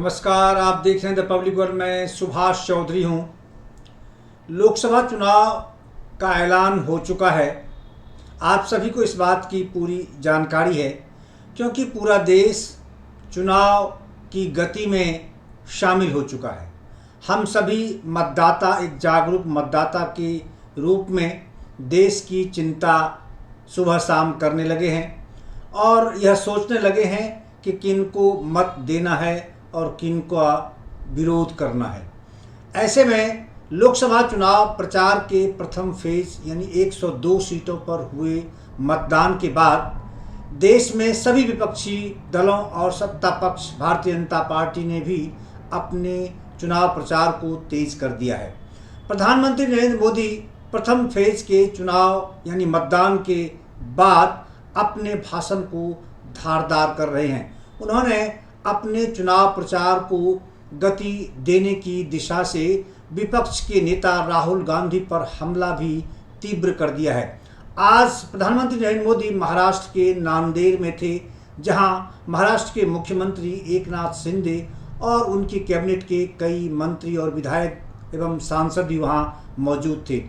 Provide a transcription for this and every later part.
नमस्कार, आप देख रहे हैं द पब्लिक वर्ल्ड में सुभाष चौधरी हूं। लोकसभा चुनाव का ऐलान हो चुका है। आप सभी को इस बात की पूरी जानकारी है क्योंकि पूरा देश चुनाव की गति में शामिल हो चुका है। हम सभी मतदाता एक जागरूक मतदाता के रूप में देश की चिंता सुबह शाम करने लगे हैं और यह सोचने लगे हैं कि किनको मत देना है और किनका विरोध करना है। ऐसे में लोकसभा चुनाव प्रचार के प्रथम फेज यानी 102 सीटों पर हुए मतदान के बाद देश में सभी विपक्षी दलों और सत्ता पक्ष भारतीय जनता पार्टी ने भी अपने चुनाव प्रचार को तेज कर दिया है। प्रधानमंत्री नरेंद्र मोदी प्रथम फेज के चुनाव यानी मतदान के बाद अपने भाषण को धारदार कर रहे हैं। उन्होंने अपने चुनाव प्रचार को गति देने की दिशा से विपक्ष के नेता राहुल गांधी पर हमला भी तीव्र कर दिया है। आज प्रधानमंत्री नरेंद्र मोदी महाराष्ट्र के नांदेड़ में थे, जहां महाराष्ट्र के मुख्यमंत्री एकनाथ शिंदे और उनकी कैबिनेट के कई मंत्री और विधायक एवं सांसद भी वहां मौजूद थे।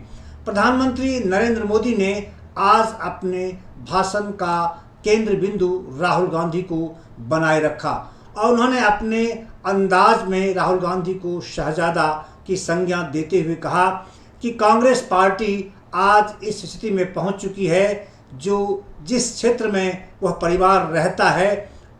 प्रधानमंत्री नरेंद्र मोदी ने आज अपने भाषण का केंद्र बिंदु राहुल गांधी को बनाए रखा और उन्होंने अपने अंदाज में राहुल गांधी को शहजादा की संज्ञा देते हुए कहा कि कांग्रेस पार्टी आज इस स्थिति में पहुंच चुकी है जो जिस क्षेत्र में वह परिवार रहता है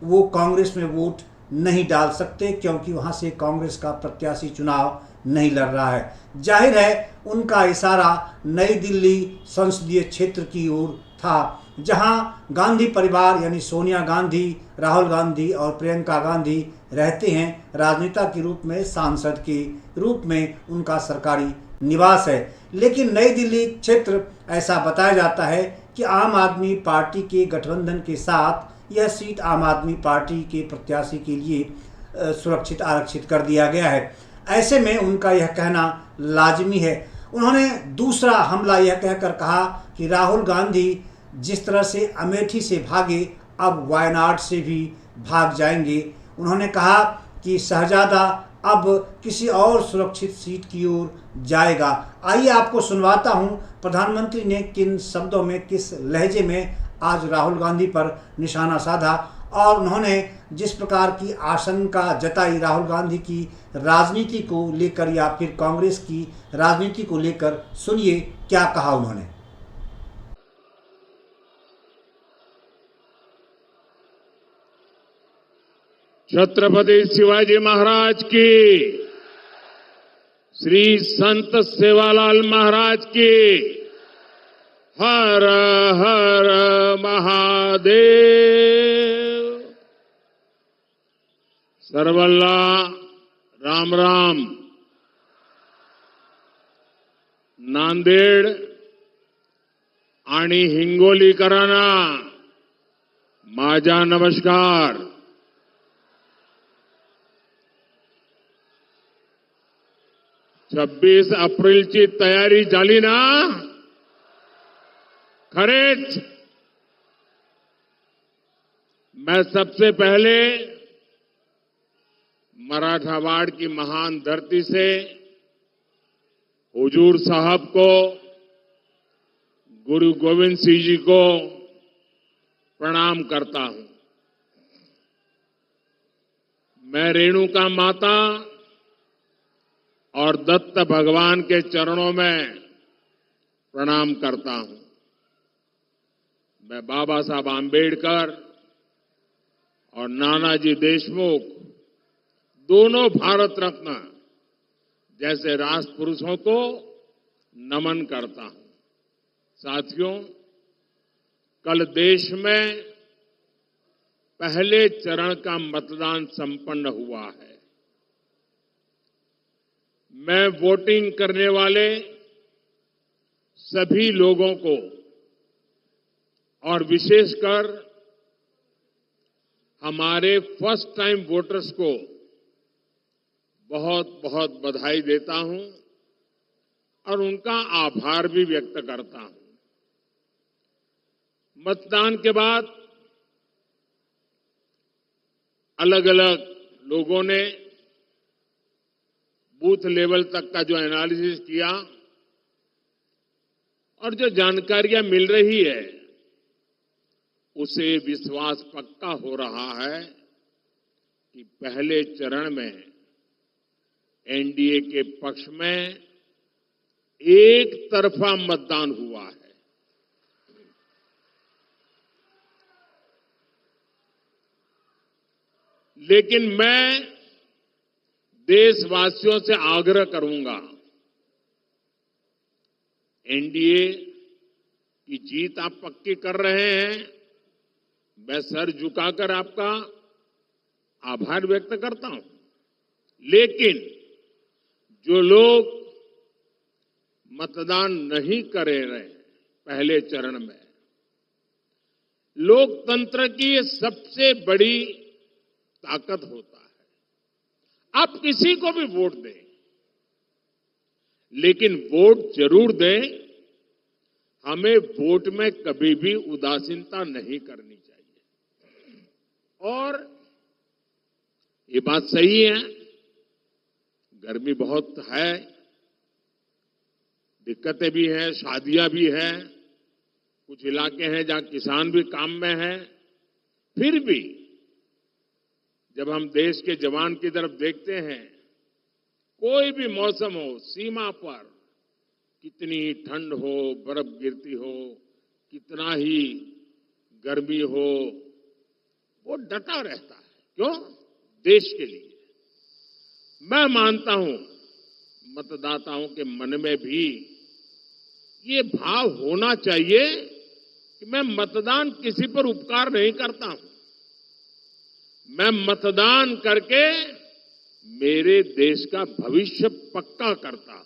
वो कांग्रेस में वोट नहीं डाल सकते क्योंकि वहां से कांग्रेस का प्रत्याशी चुनाव नहीं लड़ रहा है। जाहिर है उनका इशारा नई दिल्ली संसदीय क्षेत्र की ओर था, जहां गांधी परिवार यानी सोनिया गांधी, राहुल गांधी और प्रियंका गांधी रहते हैं। राजनेता के रूप में, सांसद के रूप में उनका सरकारी निवास है। लेकिन नई दिल्ली क्षेत्र ऐसा बताया जाता है कि आम आदमी पार्टी के गठबंधन के साथ यह सीट आम आदमी पार्टी के प्रत्याशी के लिए सुरक्षित आरक्षित कर दिया गया है। ऐसे में उनका यह कहना लाजमी है। उन्होंने दूसरा हमला यह कहकर कहा कि राहुल गांधी जिस तरह से अमेठी से भागे अब वायनाड से भी भाग जाएंगे। उन्होंने कहा कि शहजादा अब किसी और सुरक्षित सीट की ओर जाएगा। आइए आपको सुनवाता हूं प्रधानमंत्री ने किन शब्दों में, किस लहजे में आज राहुल गांधी पर निशाना साधा और उन्होंने जिस प्रकार की आशंका जताई राहुल गांधी की राजनीति को लेकर या फिर कांग्रेस की राजनीति को लेकर। सुनिए क्या कहा उन्होंने। छत्रपति शिवाजी महाराज की, श्री संत सेवालाल महाराज की, हर हर महादेव। सर्वल्ला राम राम। नांदेड आणि हिंगोलीकरांना माझा नमस्कार। 26 एप्रिलची तयारी झाली ना? खरेच मैं सबसे पहले मराठावाड़ की महान धरती से हुजूर साहब को, गुरु गोविंद सिंह जी को प्रणाम करता हूं। मैं रेणुका माता और दत्त भगवान के चरणों में प्रणाम करता हूं। मैं बाबा साहब आंबेडकर और नानाजी देशमुख, दोनों भारत रत्न जैसे राष्ट्रपुरुषों को नमन करता हूं। साथियों, कल देश में पहले चरण का मतदान संपन्न हुआ है। मैं वोटिंग करने वाले सभी लोगों को और विशेषकर हमारे फर्स्ट टाइम वोटर्स को बहुत बहुत बधाई देता हूं और उनका आभार भी व्यक्त करता हूं। मतदान के बाद अलग अलग लोगों ने बूथ लेवल तक का जो एनालिसिस किया और जो जानकारियां मिल रही है, उसे विश्वास पक्का हो रहा है कि पहले चरण में एनडीए के पक्ष में एक तरफा मतदान हुआ है। लेकिन मैं देशवासियों से आग्रह करूंगा, एनडीए की जीत आप पक्की कर रहे हैं, मैं सर झुकाकर आपका आभार व्यक्त करता हूं। लेकिन जो लोग मतदान नहीं कर रहे पहले चरण में, लोकतंत्र की ये सबसे बड़ी ताकत होता है। आप किसी को भी वोट दें, लेकिन वोट जरूर दें। हमें वोट में कभी भी उदासीनता नहीं करनी चाहिए। और ये बात सही है, गर्मी बहुत है, दिक्कतें भी हैं, शादियां भी हैं, कुछ इलाके हैं जहां किसान भी काम में हैं। फिर भी जब हम देश के जवान की तरफ देखते हैं, कोई भी मौसम हो, सीमा पर कितनी ठंड हो, बर्फ गिरती हो, कितना ही गर्मी हो, वो डटा रहता है। क्यों? देश के लिए। मैं मानता हूं मतदाताओं के मन में भी ये भाव होना चाहिए कि मैं मतदान किसी पर उपकार नहीं करता हूं, मैं मतदान करके मेरे देश का भविष्य पक्का करता हूं,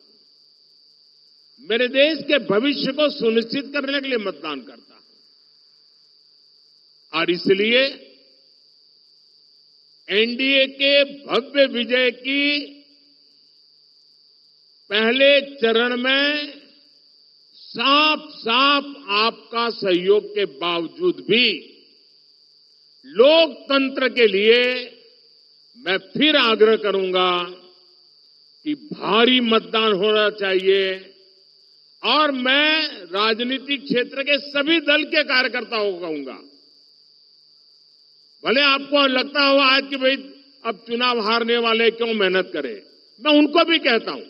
मेरे देश के भविष्य को सुनिश्चित करने के लिए मतदान करता हूं। और इसलिए एनडीए के भव्य विजय की पहले चरण में साफ साफ आपका सहयोग के बावजूद भी लोकतंत्र के लिए मैं फिर आग्रह करूंगा कि भारी मतदान होना चाहिए। और मैं राजनीतिक क्षेत्र के सभी दल के कार्यकर्ताओं को कहूंगा, भले आपको लगता हो आज कि भाई अब चुनाव हारने वाले क्यों मेहनत करें, मैं उनको भी कहता हूं,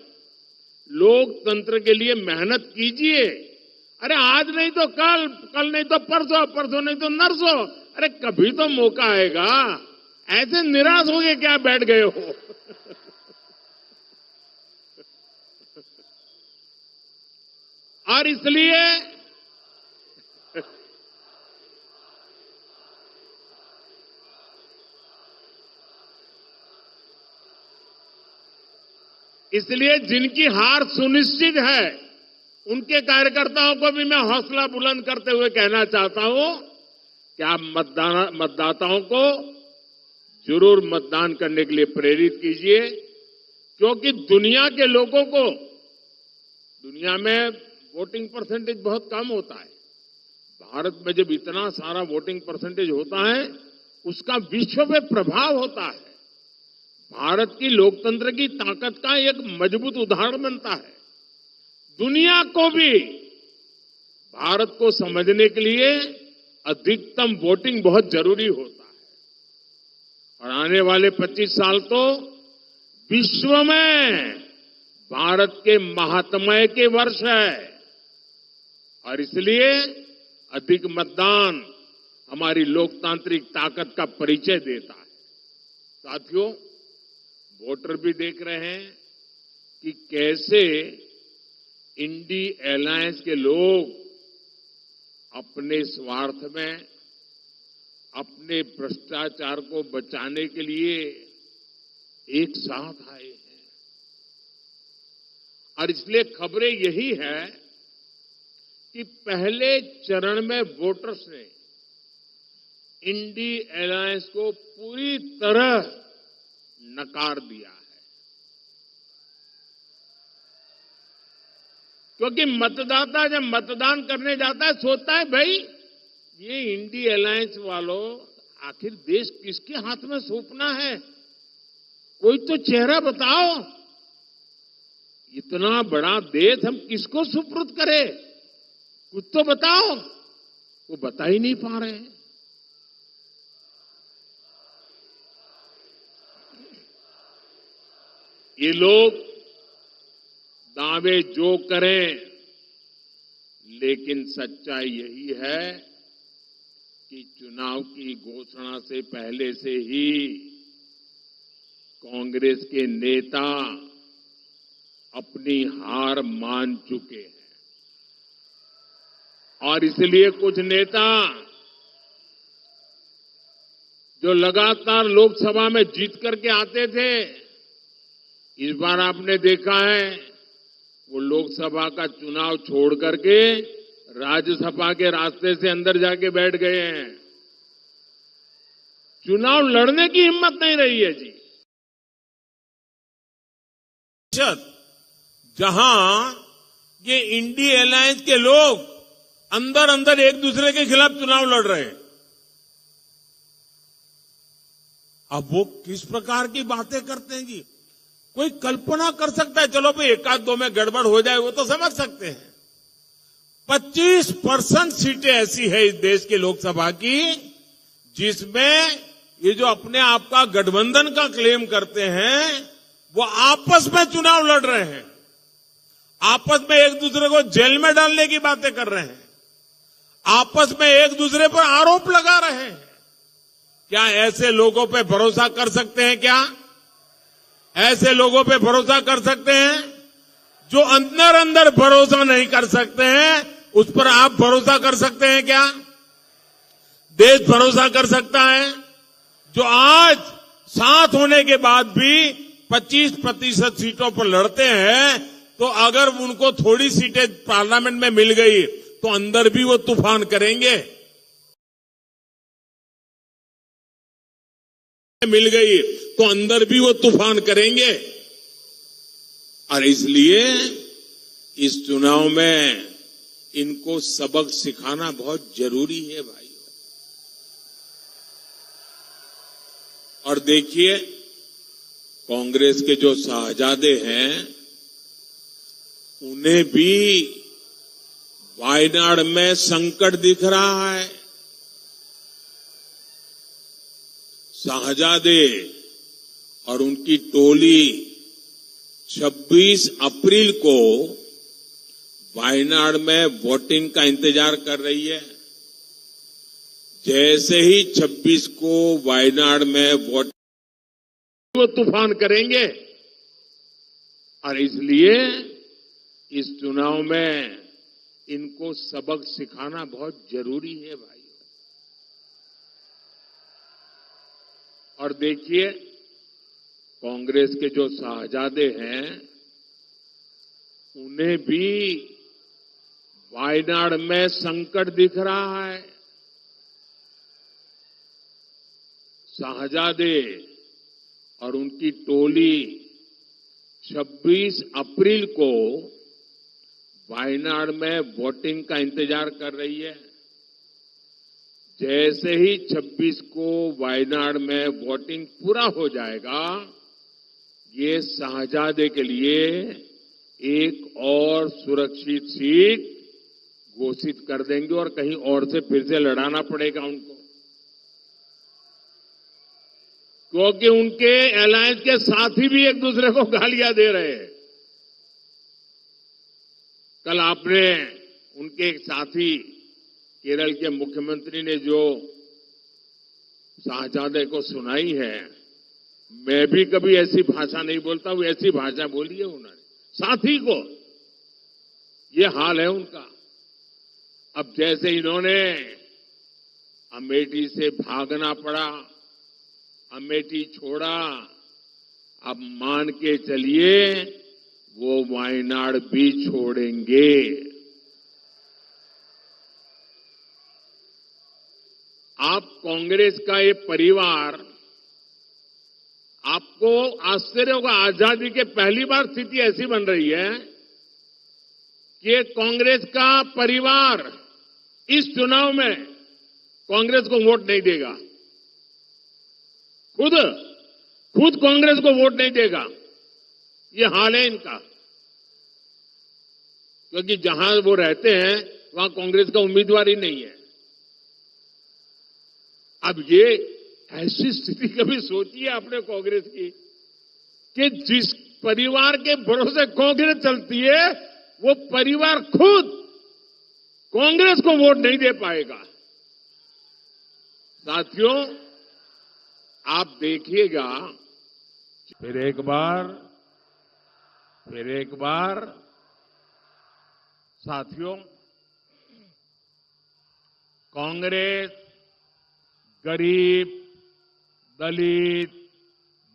लोकतंत्र के लिए मेहनत कीजिए। अरे आज नहीं तो कल, कल नहीं तो परसों, परसों नहीं तो नरसों, अरे कभी तो मौका आएगा। ऐसे निराश हो गए क्या बैठ गए हो? और इसलिए जिनकी हार सुनिश्चित है, उनके कार्यकर्ताओं को भी मैं हौसला बुलंद करते हुए कहना चाहता हूं कि आप मतदाताओं को जरूर मतदान करने के लिए प्रेरित कीजिए। क्योंकि दुनिया के लोगों को, दुनिया में वोटिंग परसेंटेज बहुत कम होता है, भारत में जब इतना सारा वोटिंग परसेंटेज होता है, उसका विश्व में प्रभाव होता है। भारत की लोकतंत्र की ताकत का एक मजबूत उदाहरण बनता है। दुनिया को भी भारत को समझने के लिए अधिकतम वोटिंग बहुत जरूरी होता है। और आने वाले 25 साल तो विश्व में भारत के महात्म्य के वर्ष है। और इसलिए अधिक मतदान हमारी लोकतांत्रिक ताकत का परिचय देता है। साथियों, वोटर भी देख रहे हैं कि कैसे इंडी अलायंस के लोग अपने स्वार्थ में, अपने भ्रष्टाचार को बचाने के लिए एक साथ आए हैं। और इसलिए खबरें यही है कि पहले चरण में वोटर्स ने इंडी अलायंस को पूरी तरह नकार दिया है। क्योंकि मतदाता जब मतदान करने जाता है, सोचता है भाई ये इंडी अलायंस वालों, आखिर देश किसके हाथ में सौंपना है, कोई तो चेहरा बताओ। इतना बड़ा देश हम किसको सुपुर्द करें? कुछ तो बताओ। वो बता ही नहीं पा रहे हैं। ये लोग दावे जो करें, लेकिन सच्चाई यही है कि चुनाव की घोषणा से पहले से ही कांग्रेस के नेता अपनी हार मान चुके हैं। और इसलिए कुछ नेता जो लगातार लोकसभा में जीत करके आते थे, इस बार आपने देखा है वो लोकसभा का चुनाव छोड़ करके राज्यसभा के रास्ते से अंदर जाके बैठ गए हैं। चुनाव लड़ने की हिम्मत नहीं रही है जी। जहां ये इंडी अलायंस के लोग अंदर अंदर एक दूसरे के खिलाफ चुनाव लड़ रहे हैं, अब वो किस प्रकार की बातें करते हैं जी? कोई कल्पना कर सकता है, चलो भाई एक आध दो में गड़बड़ हो जाए वो तो समझ सकते हैं। 25% सीटें ऐसी है इस देश के लोकसभा की जिसमें ये जो अपने आप का गठबंधन का क्लेम करते हैं वो आपस में चुनाव लड़ रहे हैं, आपस में एक दूसरे को जेल में डालने की बातें कर रहे हैं, आपस में एक दूसरे पर आरोप लगा रहे हैं। क्या ऐसे लोगों पे भरोसा कर सकते हैं? क्या ऐसे लोगों पे भरोसा कर सकते हैं? जो अंदर अंदर भरोसा नहीं कर सकते हैं उस पर आप भरोसा कर सकते हैं क्या? देश भरोसा कर सकता है? जो आज साथ होने के बाद भी 25% सीटों पर लड़ते हैं, तो अगर उनको थोड़ी सीटें पार्लियामेंट में मिल गई तो अंदर भी वो तूफान करेंगे, मिल गई तो अंदर भी वो तूफान करेंगे। और इसलिए इस चुनाव में इनको सबक सिखाना बहुत जरूरी है भाई। और देखिए कांग्रेस के जो शाहजादे हैं उन्हें भी वायनाड में संकट दिख रहा है। शाहजादे और उनकी टोली 26 अप्रैल को वायनाड में वोटिंग का इंतजार कर रही है। जैसे ही 26 को वायनाड में वोट वो तूफान करेंगे। और इसलिए इस चुनाव में इनको सबक सिखाना बहुत जरूरी है भाई। और देखिए कांग्रेस के जो शाहजादे हैं उन्हें भी वायनाड में संकट दिख रहा है। शाहजादे और उनकी टोली 26 अप्रैल को वायनाड में वोटिंग का इंतजार कर रही है। जैसे ही 26 को वायनाड में वोटिंग पूरा हो जाएगा, ये शाहजादे के लिए एक और सुरक्षित सीट घोषित कर देंगे और कहीं और से फिर से लड़ाना पड़ेगा उनको, क्योंकि उनके अलायंस के साथी भी एक दूसरे को गालियां दे रहे हैं। कल आपने उनके एक साथी केरल के मुख्यमंत्री ने जो शाहजादे को सुनाई है, मैं भी कभी ऐसी भाषा नहीं बोलता, वो ऐसी भाषा बोली है उन्होंने साथी को। ये हाल है उनका। अब जैसे इन्होंने अमेठी से भागना पड़ा, अमेठी छोड़ा, अब मान के चलिए वो वायनाड भी छोड़ेंगे। आप कांग्रेस का ये परिवार, आपको आश्चर्य होगा, आजादी के पहली बार स्थिति ऐसी बन रही है कि कांग्रेस का परिवार इस चुनाव में कांग्रेस को वोट नहीं देगा। खुद कांग्रेस को वोट नहीं देगा। ये हाल है इनका। क्योंकि जहां वो रहते हैं वहां कांग्रेस का उम्मीदवार ही नहीं है। अब ये ऐसी स्थिति कभी सोची है आपने कांग्रेस की कि जिस परिवार के भरोसे कांग्रेस चलती है वो परिवार खुद कांग्रेस को वोट नहीं दे पाएगा। साथियों, आप देखिएगा, फिर एक बार साथियों, कांग्रेस गरीब, दलित,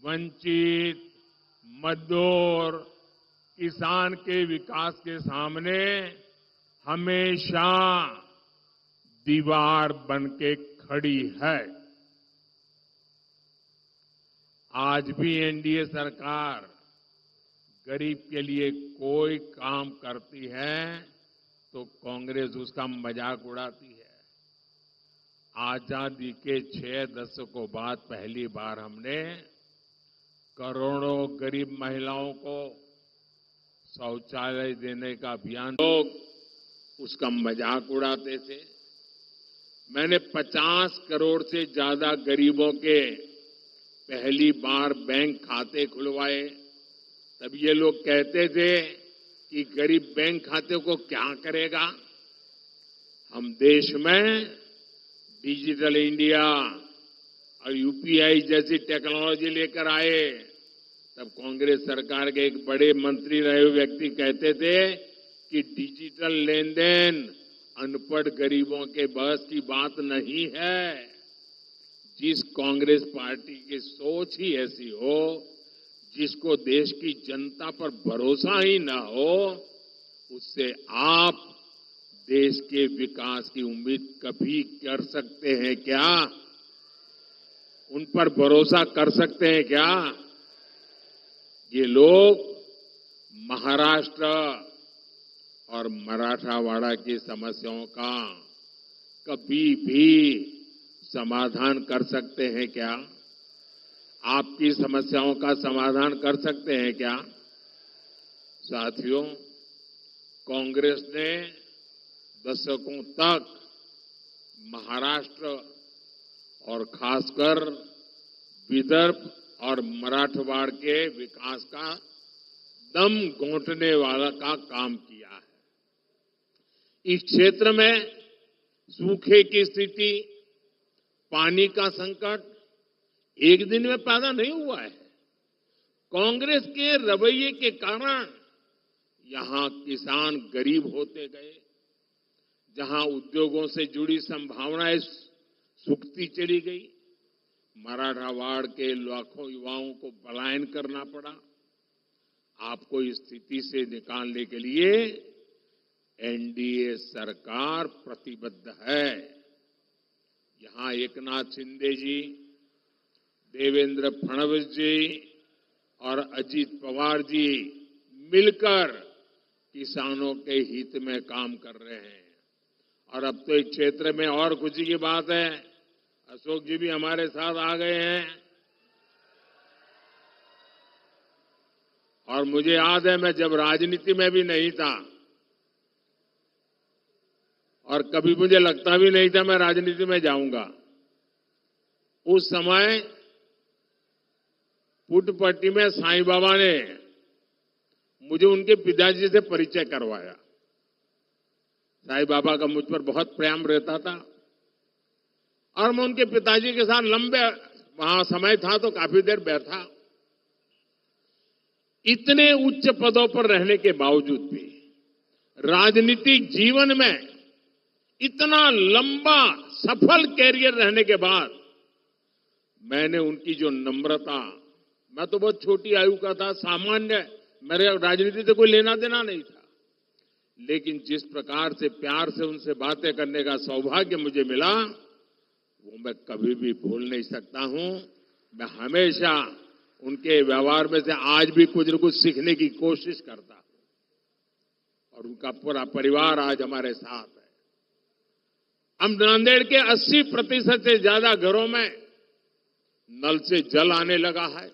वंचित, मजदूर, किसान के विकास के सामने हमेशा दीवार बन के खड़ी है। आज भी एनडीए सरकार गरीब के लिए कोई काम करती है तो कांग्रेस उसका मजाक उड़ाती है। आजादी के 6 दशकों बाद पहली बार हमने करोड़ों गरीब महिलाओं को शौचालय देने का अभियान, लोग उसका मजाक उड़ाते थे। मैंने 50 करोड़ से ज्यादा गरीबों के पहली बार बैंक खाते खुलवाए, तब ये लोग कहते थे कि गरीब बैंक खाते को क्या करेगा। हम देश में डिजिटल इंडिया और यूपीआई जैसी टेक्नोलॉजी लेकर आए, तब कांग्रेस सरकार के एक बड़े मंत्री रहे हुए व्यक्ति कहते थे कि डिजिटल लेन देन अनपढ़ गरीबों के बस की बात नहीं है। जिस कांग्रेस पार्टी की सोच ही ऐसी हो, जिसको देश की जनता पर भरोसा ही ना हो, उससे आप देश के विकास की उम्मीद कभी कर सकते हैं क्या? उन पर भरोसा कर सकते हैं क्या? ये लोग महाराष्ट्र और मराठवाड़ा की समस्याओं का कभी भी समाधान कर सकते हैं क्या? आपकी समस्याओं का समाधान कर सकते हैं क्या? साथियों, कांग्रेस ने दशकों तक महाराष्ट्र और खासकर विदर्भ और मराठवाड़ के विकास का दम घोंटने वाला का काम किया है। इस क्षेत्र में सूखे की स्थिति, पानी का संकट एक दिन में पैदा नहीं हुआ है। कांग्रेस के रवैये के कारण यहां किसान गरीब होते गए, जहां उद्योगों से जुड़ी संभावनाएं सूखती चली गई, मराठवाड़ के लाखों युवाओं को पलायन करना पड़ा। आपको इस स्थिति से निकालने के लिए एनडीए सरकार प्रतिबद्ध है। यहां एकनाथ शिंदे जी, देवेंद्र फडणवीस जी और अजीत पवार जी मिलकर किसानों के हित में काम कर रहे हैं। और अब तो इस क्षेत्र में और खुशी की बात है, अशोक जी भी हमारे साथ आ गए हैं। और मुझे याद है, मैं जब राजनीति में भी नहीं था और कभी मुझे लगता भी नहीं था मैं राजनीति में जाऊंगा, उस समय पुट्टपट्टी में साईं बाबा ने मुझे उनके पिताजी से परिचय करवाया। साईं बाबा का मुझ पर बहुत प्रेम रहता था और मैं उनके पिताजी के साथ लंबे वहां समय था तो काफी देर बैठा। इतने उच्च पदों पर रहने के बावजूद भी राजनीतिक जीवन में इतना लंबा सफल कैरियर रहने के बाद मैंने उनकी जो नम्रता, मैं तो बहुत छोटी आयु का था, सामान्य, मेरे राजनीति से कोई लेना देना नहीं था, लेकिन जिस प्रकार से प्यार से उनसे बातें करने का सौभाग्य मुझे मिला, वो मैं कभी भी भूल नहीं सकता हूं। मैं हमेशा उनके व्यवहार में से आज भी कुछ न कुछ सीखने की कोशिश करता हूं और उनका पूरा परिवार आज हमारे साथ है। हम नांदेड़ के 80% से ज्यादा घरों में नल से जल आने लगा है।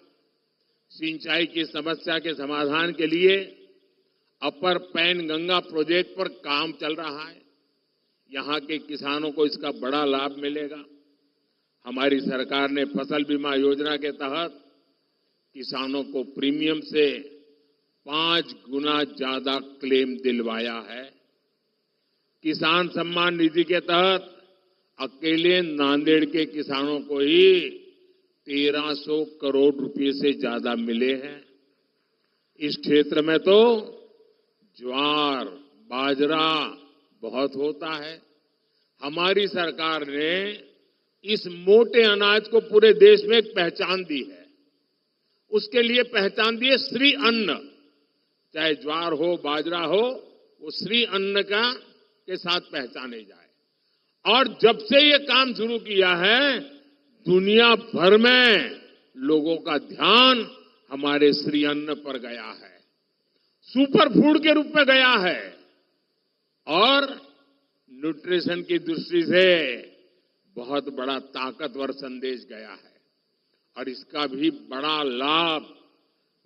सिंचाई की समस्या के समाधान के लिए अपर पैन गंगा प्रोजेक्ट पर काम चल रहा है। यहां के किसानों को इसका बड़ा लाभ मिलेगा। हमारी सरकार ने फसल बीमा योजना के तहत किसानों को प्रीमियम से 5 गुना ज्यादा क्लेम दिलवाया है। किसान सम्मान निधि के तहत अकेले नांदेड़ के किसानों को ही 1300 करोड़ रुपए से ज्यादा मिले हैं। इस क्षेत्र में तो ज्वार, बाजरा बहुत होता है। हमारी सरकार ने इस मोटे अनाज को पूरे देश में एक पहचान दी है। उसके लिए पहचान दी है श्री अन्न। चाहे ज्वार हो, बाजरा हो, वो श्री अन्न के साथ पहचाने जाए। और जब से ये काम शुरू किया है, दुनिया भर में लोगों का ध्यान हमारे श्री अन्न पर गया है, सुपर फूड के रूप में गया है और न्यूट्रिशन की दृष्टि से बहुत बड़ा ताकतवर संदेश गया है। और इसका भी बड़ा लाभ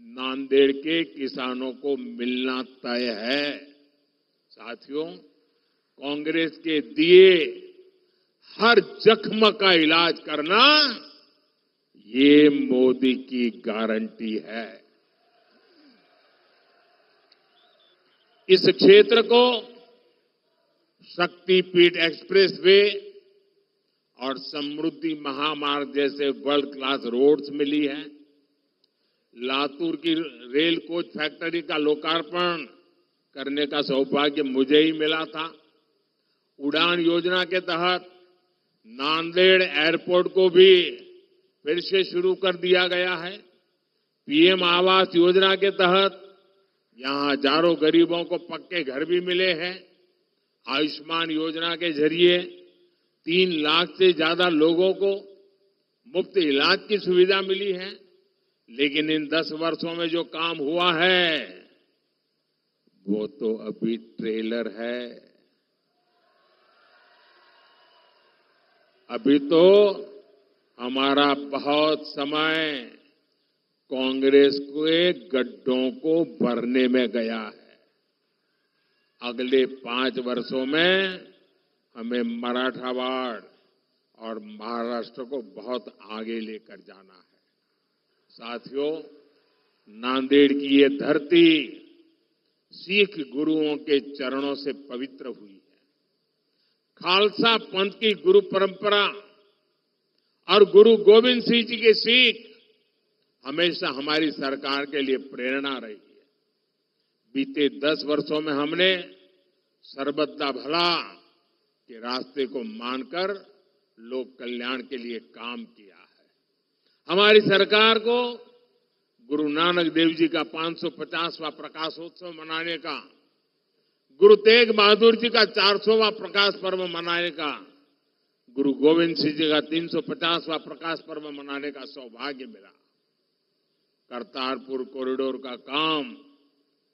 नांदेड़ के किसानों को मिलना तय है। साथियों, कांग्रेस के दिए हर जख्म का इलाज करना ये मोदी की गारंटी है। इस क्षेत्र को शक्तिपीठ एक्सप्रेस वे और समृद्धि महामार्ग जैसे वर्ल्ड क्लास रोड्स मिली है। लातूर की रेल कोच फैक्ट्री का लोकार्पण करने का सौभाग्य मुझे ही मिला था। उड़ान योजना के तहत नांदेड़ एयरपोर्ट को भी फिर से शुरू कर दिया गया है। पीएम आवास योजना के तहत यहां हजारों गरीबों को पक्के घर भी मिले हैं। आयुष्मान योजना के जरिए 3 लाख से ज्यादा लोगों को मुफ्त इलाज की सुविधा मिली है। लेकिन इन 10 वर्षों में जो काम हुआ है वो तो अभी ट्रेलर है। अभी तो हमारा बहुत समय कांग्रेस के गड्ढों को भरने में गया है। अगले 5 वर्षों में हमें मराठवाड़ और महाराष्ट्र को बहुत आगे लेकर जाना है। साथियों, नांदेड़ की ये धरती सिख गुरुओं के चरणों से पवित्र हुई है। खालसा पंथ की गुरु परंपरा और गुरु गोविंद सिंह जी की सीख हमेशा हमारी सरकार के लिए प्रेरणा रही है। बीते 10 वर्षों में हमने सर्वदा भला के रास्ते को मानकर लोक कल्याण के लिए काम किया है। हमारी सरकार को गुरु नानक देव जी का 550वां प्रकाशोत्सव मनाने का, गुरु तेग बहादुर जी का 400वां प्रकाश पर्व मनाने का, गुरु गोविंद सिंह जी का 350वां प्रकाश पर्व मनाने का सौभाग्य मिला। करतारपुर कॉरिडोर का काम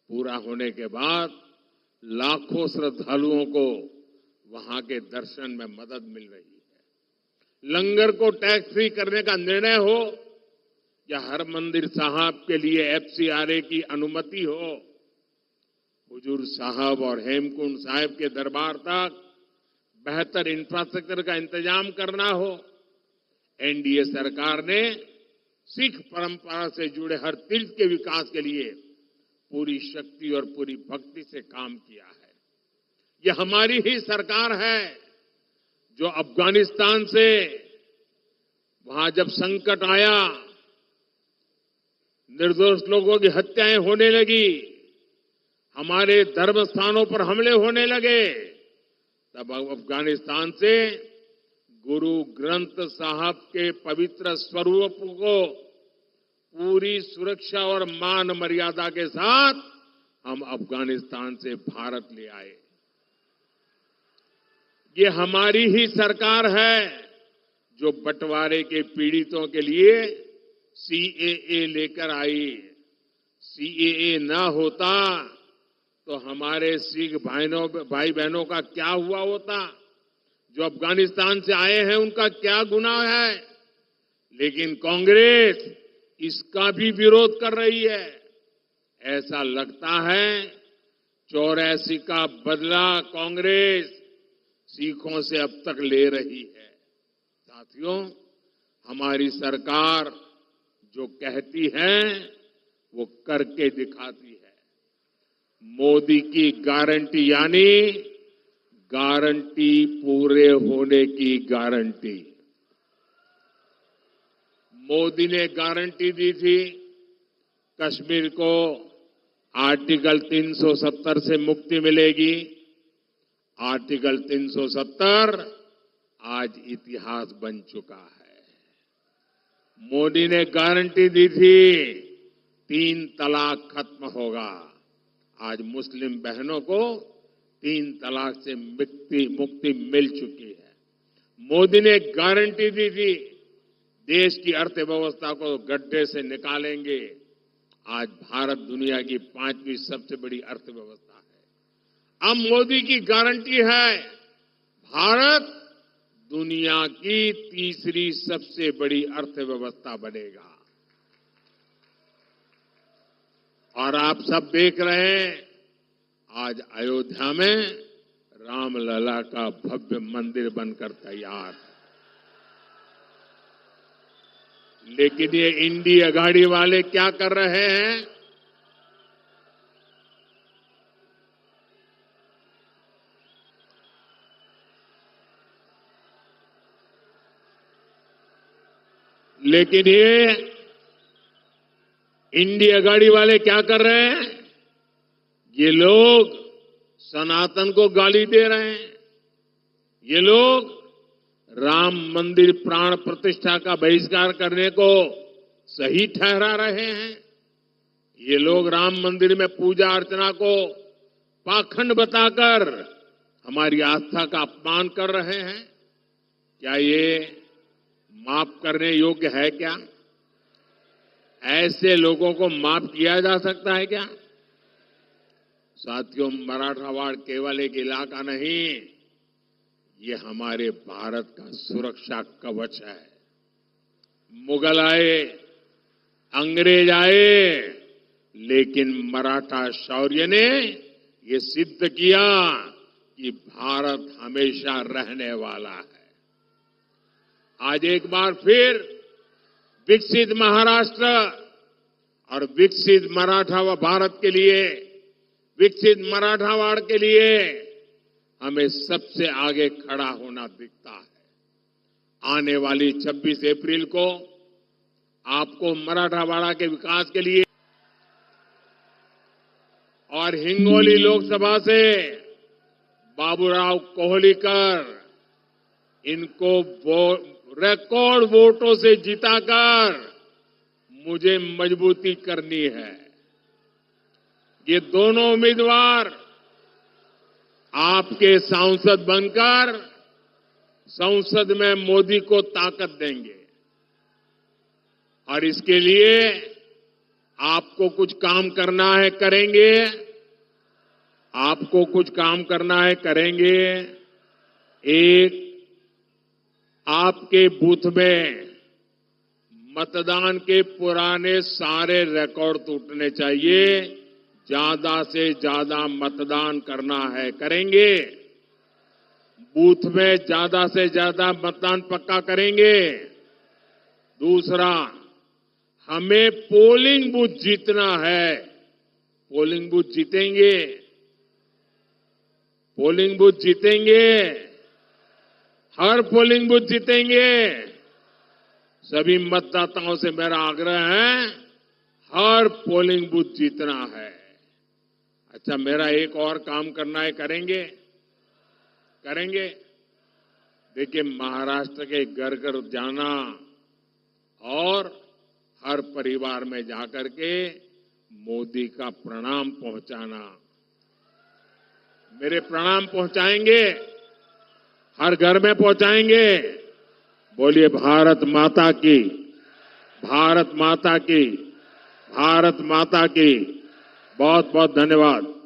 पूरा होने के बाद लाखों श्रद्धालुओं को वहां के दर्शन में मदद मिल रही है। लंगर को टैक्स फ्री करने का निर्णय हो या हरमंदिर साहब के लिए एफसीआरए की अनुमति हो, हुजूर साहब और हेमकुंड साहिब के दरबार तक बेहतर इंफ्रास्ट्रक्चर का इंतजाम करना हो, एनडीए सरकार ने सिख परंपरा से जुड़े हर तीर्थ के विकास के लिए पूरी शक्ति और पूरी भक्ति से काम किया है। यह हमारी ही सरकार है जो अफगानिस्तान से वहां जब संकट आया, निर्दोष लोगों की हत्याएं होने लगी, हमारे धर्म स्थानों पर हमले होने लगे, तब अफगानिस्तान से गुरु ग्रंथ साहब के पवित्र स्वरूप को पूरी सुरक्षा और मान मर्यादा के साथ हम अफगानिस्तान से भारत ले आए। ये हमारी ही सरकार है जो बंटवारे के पीड़ितों के लिए सीएए लेकर आई। सीएए ना होता तो हमारे सिख भाई बहनों का क्या हुआ होता, जो अफगानिस्तान से आए हैं उनका क्या गुनाह है। लेकिन कांग्रेस इसका भी विरोध कर रही है। ऐसा लगता है 84 का बदला कांग्रेस सिखों से अब तक ले रही है। साथियों, हमारी सरकार जो कहती है वो करके दिखाती है। मोदी की गारंटी यानी गारंटी पूरे होने की गारंटी। मोदी ने गारंटी दी थी कश्मीर को आर्टिकल 370 से मुक्ति मिलेगी। आर्टिकल 370 आज इतिहास बन चुका है। मोदी ने गारंटी दी थी 3 तलाक खत्म होगा। आज मुस्लिम बहनों को 3 तलाक से मुक्ति मिल चुकी है। मोदी ने गारंटी दी थी देश की अर्थव्यवस्था को गड्ढे से निकालेंगे। आज भारत दुनिया की 5वीं सबसे बड़ी अर्थव्यवस्था है। अब मोदी की गारंटी है भारत दुनिया की 3री सबसे बड़ी अर्थव्यवस्था बनेगा। और आप सब देख रहे हैं आज अयोध्या में रामलला का भव्य मंदिर बनकर तैयार है। लेकिन ये इंडी अघाड़ी वाले क्या कर रहे हैं? लेकिन ये इंडी अघाड़ी वाले क्या कर रहे हैं? ये लोग सनातन को गाली दे रहे हैं। ये लोग राम मंदिर प्राण प्रतिष्ठा का बहिष्कार करने को सही ठहरा रहे हैं। ये लोग राम मंदिर में पूजा अर्चना को पाखंड बताकर हमारी आस्था का अपमान कर रहे हैं। क्या ये माफ करने योग्य है क्या? ऐसे लोगों को माफ किया जा सकता है क्या? साथियों, मराठवाड़ केवल एक इलाका नहीं, ये हमारे भारत का सुरक्षा कवच है। मुगल आए, अंग्रेज आए, लेकिन मराठा शौर्य ने ये सिद्ध किया कि भारत हमेशा रहने वाला है। आज एक बार फिर विकसित महाराष्ट्र और विकसित मराठा भारत के लिए, विकसित मराठावाड़ के लिए हमें सबसे आगे खड़ा होना दिखता है। आने वाली 26 अप्रैल को आपको मराठावाड़ा के विकास के लिए और हिंगोली लोकसभा से बाबूराव कोहलीकर, इनको रिकॉर्ड वोटों से जिताकर मुझे मजबूती करनी है। ये दोनों उम्मीदवार आपके सांसद बनकर संसद में मोदी को ताकत देंगे। और इसके लिए आपको कुछ काम करना है, करेंगे। आपको कुछ काम करना है, करेंगे। एक, आपके बूथ में मतदान के पुराने सारे रिकॉर्ड टूटने चाहिए। ज्यादा से ज्यादा मतदान करना है, करेंगे। बूथ में ज्यादा से ज्यादा मतदान पक्का करेंगे। दूसरा, हमें पोलिंग बूथ जीतना है। पोलिंग बूथ जीतेंगे, पोलिंग बूथ जीतेंगे, हर पोलिंग बूथ जीतेंगे। सभी मतदाताओं से मेरा आग्रह है, हर पोलिंग बूथ जीतना है। अच्छा, मेरा एक और काम करना है, करेंगे? करेंगे। देखिए, महाराष्ट्र के घर घर जाना और हर परिवार में जाकर के मोदी का प्रणाम पहुंचाना। मेरे प्रणाम पहुंचाएंगे, हर घर में पहुंचाएंगे। बोलिए भारत माता की, भारत माता की, भारत माता की। बहुत बहुत धन्यवाद।